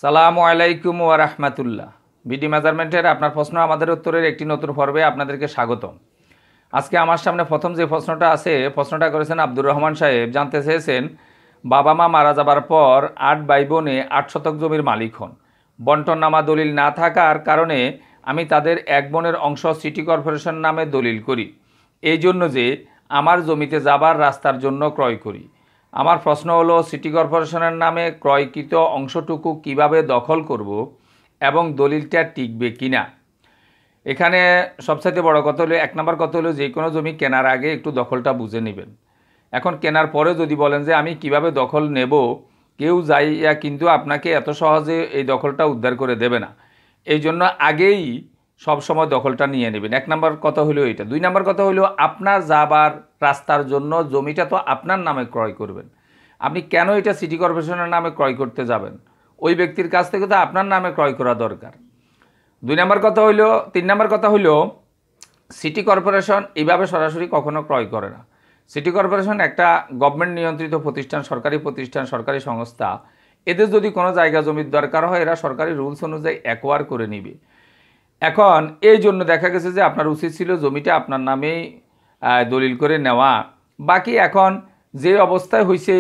সালামু আলাইকুম ওয়া রাহমাতুল্লাহ। বিডি মেজারমেন্টের আপনার প্রশ্ন আমাদের উত্তরের একটি নতুন পর্বে আপনাদেরকে স্বাগতম। আজকে আমার সামনে প্রথম যে প্রশ্নটা আছে, প্রশ্নটা করেছেন আব্দুর রহমান সাহেব। জানতে চেয়েছেন, বাবা মা মারা যাবার পর 8 ভাই বোনে 8 শতক জমির মালিক হন। বন্টননামা দলিল না থাকার কারণে আমি তাদের এক বোনের অংশ সিটি কর্পোরেশন নামে দলিল করি, এই জন্য যে আমার জমিতে যাবার রাস্তার জন্য ক্রয় করি। আমার প্রশ্ন হলো, সিটি কর্পোরেশনের নামে ক্রয়কৃত অংশটুকু কিভাবে দখল করব এবং দলিলটা টিকবে কিনা। এখানে সবচাইতে বড় কথা হলো, 1 নম্বর কথা হলো, যে কোনো জমি কেনার আগে একটু দখলটা বুঝে নেবেন। এখন কেনার পরে যদি বলেন যে আমি কিভাবে দখল নেব, কেউ যাইয়া কিন্তু আপনাকে এত সহজে এই দখলটা উদ্ধার করে দেবে না। এই জন্য আগেই সব সময় দখলটা নিয়ে নেবেন। 1 নম্বর কথা হলো এটা। 2 নম্বর কথা হলো, আপনার যাবার রাস্তার জন্য জমিটা তো আপনার নামে ক্রয় করবেন। আপনি কেন এটা সিটি কর্পোরেশনের নামে ক্রয় করতে যাবেন? ওই ব্যক্তির কাছ থেকে তো আপনার নামে ক্রয় করা দরকার। 2 নম্বর কথা হইল। 3 নম্বর কথা হইল, সিটি কর্পোরেশন এইভাবে সরাসরি কখনো ক্রয় করে না। সিটি কর্পোরেশন একটা গভর্নমেন্ট নিয়ন্ত্রিত প্রতিষ্ঠান, সরকারি সংস্থা। এদের যদি কোনো জায়গা জমির দরকার হয়, এরা সরকারি রুলস অনুযায়ী অ্যাকোয়ার করে নিবে। এখন এই জন্য দেখা গেছে যে আপনার উচিত ছিল জমিটা আপনার নামেই দলিল করে নেওয়া। বাকি এখন যে অবস্থায় হয়েছে,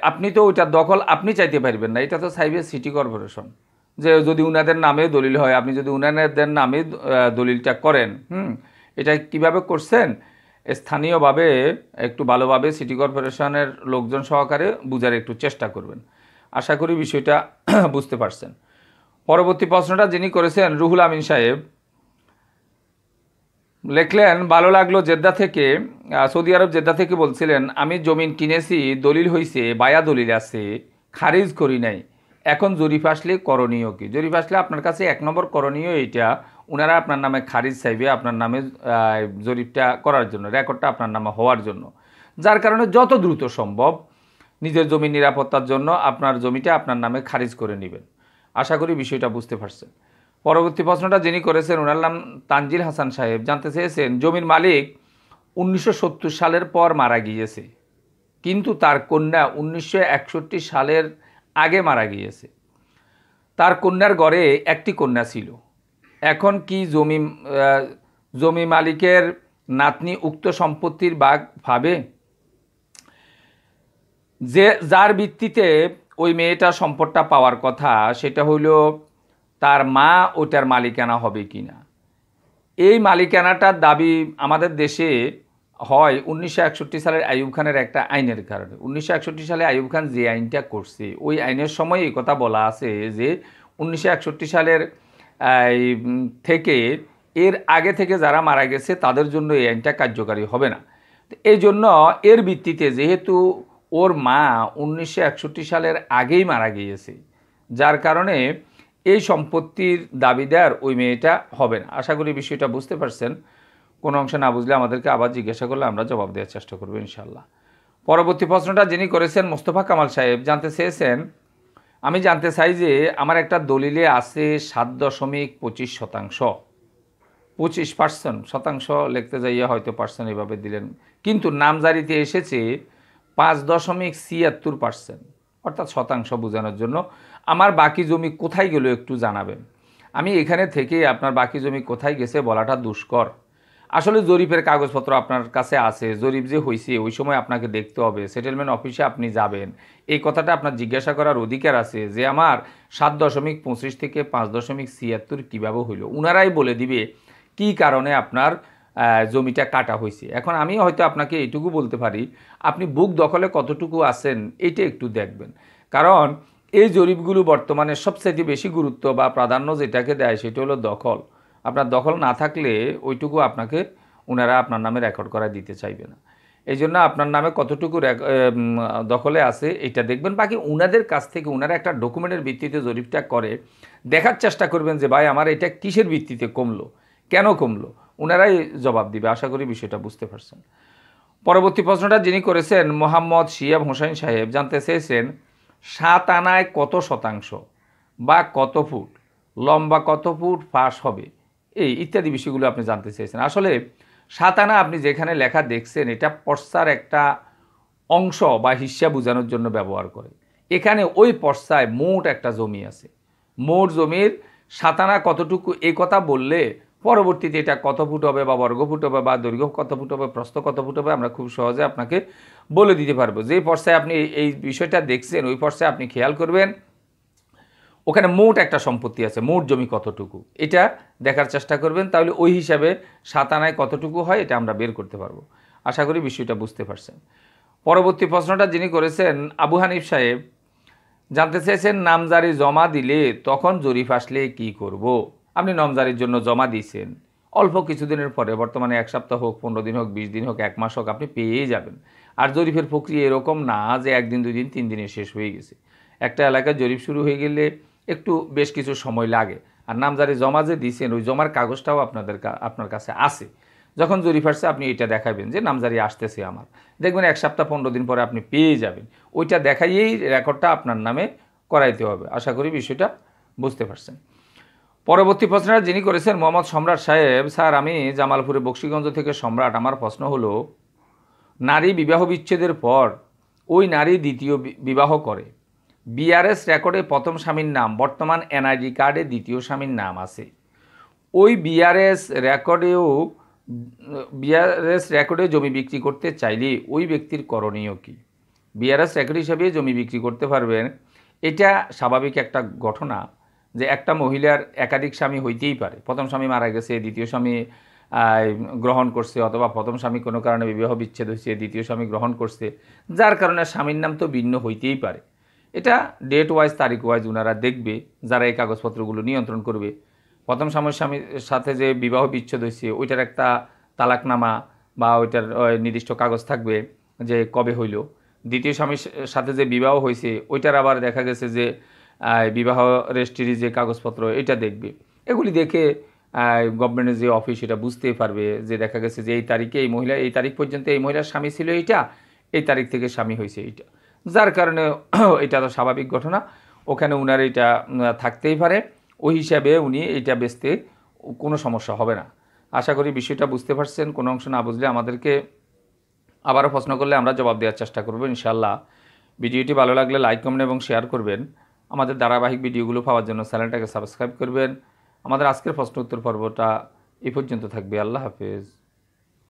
আপনি তো ওইটার দখল আপনি চাইতে পারবেন না, এটা তো চাইবে সিটি কর্পোরেশন। যে যদি উনাদের নামে দলিল হয়, আপনি যদি উনাদের নামে দলিলটা করেন, এটা কিভাবে করছেন স্থানীয়ভাবে একটু ভালোভাবে সিটি কর্পোরেশনের লোকজন সহকারে বুঝার একটু চেষ্টা করবেন। আশা করি বিষয়টা বুঝতে পারছেন। পরবর্তী প্রশ্নটা যিনি করেছেন রুহুল আমিন সাহেব লিখলেন, ভালো লাগলো জেদ্দা থেকে, সৌদি আরব জেদ্দা থেকে বলছিলেন, আমি জমিন কিনেছি, দলিল হয়েছে, বায়া দলিল আছে, খারিজ করি নাই, এখন জরিপ আসলে করণীয় কি? জরিপ আসলে আপনার কাছে 1 নম্বর করণীয় এইটা, ওনারা আপনার নামে খারিজ চাইবে আপনার নামে জরিপটা করার জন্য, রেকর্ডটা আপনার নামে হওয়ার জন্য। যার কারণে যত দ্রুত সম্ভব নিজের জমির নিরাপত্তার জন্য আপনার জমিটা আপনার নামে খারিজ করে নেবেন। আশা করি বিষয়টা বুঝতে পারছেন। পরবর্তী প্রশ্নটা যিনি করেছেন ওনার নাম তানজিল হাসান সাহেব। জানতে চেয়েছেন, জমির মালিক 1970 সালের পর মারা গিয়েছে, কিন্তু তার কন্যা 1961 সালের আগে মারা গিয়েছে। তার কন্যার ঘরে একটি কন্যা ছিল। এখন কি জমি মালিকের নাতনি উক্ত সম্পত্তির ভাগ পাবে? যার ভিত্তিতে ওই মেয়েটা সম্পদটা পাওয়ার কথা, সেটা হইল তার মা ওটার মালিকানা হবে কিনা। এই মালিকানাটার দাবি আমাদের দেশে হয় 1961 সালের আইয়ুব খানের একটা আইনের কারণে। 1961 সালে আইয়ুব খান যে আইনটা করছে, ওই আইনের সময় এই কথা বলা আছে যে 1961 সালের থেকে এর আগে থেকে যারা মারা গেছে তাদের জন্য এই আইনটা কার্যকারী হবে না। এই জন্য এর ভিত্তিতে, যেহেতু ওর মা 1961 সালের আগেই মারা গিয়েছে, যার কারণে এই সম্পত্তির দাবিদার ওই মেয়েটা হবে না। আশা করি বিষয়টা বুঝতে পারছেন। কোনো অংশ না বুঝলে আমাদেরকে আবার জিজ্ঞাসা করলে আমরা জবাব দেওয়ার চেষ্টা করবো ইনশাল্লাহ। পরবর্তী প্রশ্নটা যিনি করেছেন মোস্তফা কামাল সাহেব, জানতে চেয়েছেন, আমি জানতে চাই যে আমার একটা দলিলে আছে 7.25%, 25% শতাংশ লিখতে যাইয়া হয়তো পার্সেন্ট এভাবে দিলেন, কিন্তু নামজারিতে এসেছে 5.76%, অর্থাৎ শতাংশ বোঝানোর জন্য। আমার বাকি জমি কোথায় গেল একটু জানাবেন। আমি এখানে থেকে আপনার বাকি জমি কোথায় গেছে বলাটা দুষ্কর। আসলে জরিপের কাগজপত্র আপনার কাছে আছে, জরিপ যে হয়েছে ওই সময় আপনাকে দেখতে হবে, সেটেলমেন্ট অফিসে আপনি যাবেন, এই কথাটা আপনার জিজ্ঞাসা করার অধিকার আছে যে আমার 7.25 থেকে 5.76 কীভাবে হইল। ওনারাই বলে দিবে কি কারণে আপনার জমিটা কাটা হয়েছে। এখন আমি হয়তো আপনাকে এইটুকু বলতে পারি, আপনি বুক দখলে কতটুকু আছেন এইটা একটু দেখবেন। কারণ এই জরিপগুলো বর্তমানে সবচেয়ে বেশি গুরুত্ব বা প্রাধান্য যেটাকে দেয় সেটা হলো দখল। আপনার দখল না থাকলে ওইটুকু আপনাকে ওনারা আপনার নামে রেকর্ড করা দিতে চাইবে না। এই জন্য আপনার নামে কতটুকু দখলে আছে এটা দেখবেন। বাকি ওনাদের কাছ থেকে ওনারা একটা ডকুমেন্টের ভিত্তিতে জরিপটা করে দেখার চেষ্টা করবেন যে ভাই আমার এটা কিসের ভিত্তিতে কমলো, কেন কমলো, ওনারাই জবাব দিবে। আশা করি বিষয়টা বুঝতে পারছেন। পরবর্তী প্রশ্নটা যিনি করেছেন মোহাম্মদ শিয়াব হোসেন সাহেব, জানতে চেয়েছেন 7 আনায় কত শতাংশ বা কত ফুট, লম্বা কত ফুট পাশ হবে, এই ইত্যাদি বিষয়গুলো আপনি জানতে চেয়েছেন। আসলে 7 আনা আপনি যেখানে লেখা দেখছেন, এটা পর্সার একটা অংশ বা হিস্সা বোঝানোর জন্য ব্যবহার করে। এখানে ওই পর্সায় মোট একটা জমি আছে, মোট জমির সাতানা কতটুকু এই কথা বললে পরবর্তীতে এটা কত ফুট হবে বা বর্গ ফুট হবে বা দৈর্ঘ্য কত ফুট হবে, প্রস্থ কত ফুট হবে, আমরা খুব সহজে আপনাকে বলে দিতে পারবো। যে পর্সায় আপনি এই বিষয়টা দেখছেন ওই পর্সায় আপনি খেয়াল করবেন ওখানে মোট একটা সম্পত্তি আছে, মোট জমি কতটুকু এটা দেখার চেষ্টা করবেন, তাহলে ওই হিসাবে সাতানায় কতটুকু হয় এটা আমরা বের করতে পারবো। আশা করি বিষয়টা বুঝতে পারছেন। পরবর্তী প্রশ্নটা যিনি করেছেন আবু হানিফ সাহেব জানতে চেয়েছেন নামজারি জমা দিলে তখন জরিপ আসলে কি করব। আপনি নামজারির জন্য জমা দিয়েছেন, অল্প কিছুদিনের পরে, বর্তমানে 1 সপ্তাহ হোক, 15 দিন হোক, 20 দিন হোক, 1 মাস হোক, আপনি পেয়েই যাবেন। আর জরিপের প্রক্রিয়া এরকম না যে 1 দিন 2 দিন 3 দিনে শেষ হয়ে গেছে। একটা এলাকায় জরিপ শুরু হয়ে গেলে একটু বেশ কিছু সময় লাগে। আর নামজারি জমা যে দিয়েছেন ওই জমার কাগজটাও আপনার কাছে আছে। যখন জরিপ আসছে আপনি এটা দেখাবেন যে নামজারি আসতেছে আমার, দেখবেন 1 সপ্তাহ 15 দিন পরে আপনি পেয়ে যাবেন। ওইটা দেখাইয়েই রেকর্ডটা আপনার নামে করাইতে হবে। আশা করি বিষয়টা বুঝতে পারছেন। পরবর্তী প্রশ্নটা যিনি করেছেন মোহাম্মদ সম্রাট সাহেব, স্যার আমি জামালপুরে বক্সিগঞ্জ থেকে সম্রাট। আমার প্রশ্ন হলো নারী বিবাহ বিচ্ছেদের পর ওই নারী দ্বিতীয় বিবাহ করে, বিআরএস রেকর্ডে প্রথম স্বামীর নাম, বর্তমান এনআইডি কার্ডে দ্বিতীয় স্বামীর নাম আছে, ওই বিআরএস রেকর্ডে জমি বিক্রি করতে চাইলে ওই ব্যক্তির করণীয় কি? বিআরএস রেকর্ড হিসাবে জমি বিক্রি করতে পারবেন, এটা স্বাভাবিক একটা ঘটনা যে একটা মহিলার একাধিক স্বামী হইতেই পারে। প্রথম স্বামী মারা গেছে, দ্বিতীয় স্বামী গ্রহণ করছে, অথবা প্রথম স্বামী কোনো কারণে বিবাহ বিচ্ছেদ হয়েছে, দ্বিতীয় স্বামী গ্রহণ করছে, যার কারণে স্বামীর নাম তো ভিন্ন হইতেই পারে। এটা ডেট ওয়াইজ, তারিখ ওয়াইজ ওনারা দেখবে, যারা এই কাগজপত্রগুলো নিয়ন্ত্রণ করবে। প্রথম স্বামীর সাথে যে বিবাহ বিচ্ছেদ হয়েছে ওইটার একটা তালাকনামা বা ওইটার নির্দিষ্ট কাগজ থাকবে যে কবে হইল। দ্বিতীয় স্বামীর সাথে যে বিবাহ হয়েছে ওইটার আবার দেখা গেছে যে বিবাহ রেজিস্ট্রির যে কাগজপত্র এটা দেখবে। এগুলি দেখে গভর্নমেন্টের যে অফিস এটা বুঝতেই পারবে যে দেখা গেছে যে এই তারিখে এই মহিলা, এই তারিখ পর্যন্ত এই মহিলার স্বামী ছিল এইটা, এই তারিখ থেকে স্বামী হয়েছে এইটা, যার কারণে এটা তো স্বাভাবিক ঘটনা, ওখানে উনার এটা থাকতেই পারে। ওই হিসাবে উনি এটা বেচতে কোনো সমস্যা হবে না। আশা করি বিষয়টা বুঝতে পারছেন। কোনো অংশ না বুঝলে আমাদেরকে আবারও প্রশ্ন করলে আমরা জবাব দেওয়ার চেষ্টা করব ইনশাআল্লাহ। ভিডিওটি ভালো লাগলে লাইক, কমেন্ট এবং শেয়ার করবেন। আমাদের ধারাবাহিক ভিডিওগুলো পাওয়ার জন্য চ্যানেলটাকে সাবস্ক্রাইব করবেন। আমাদের আজকের প্রশ্ন উত্তর পর্বটা এই পর্যন্ত থাকবে। আল্লাহ হাফেজ।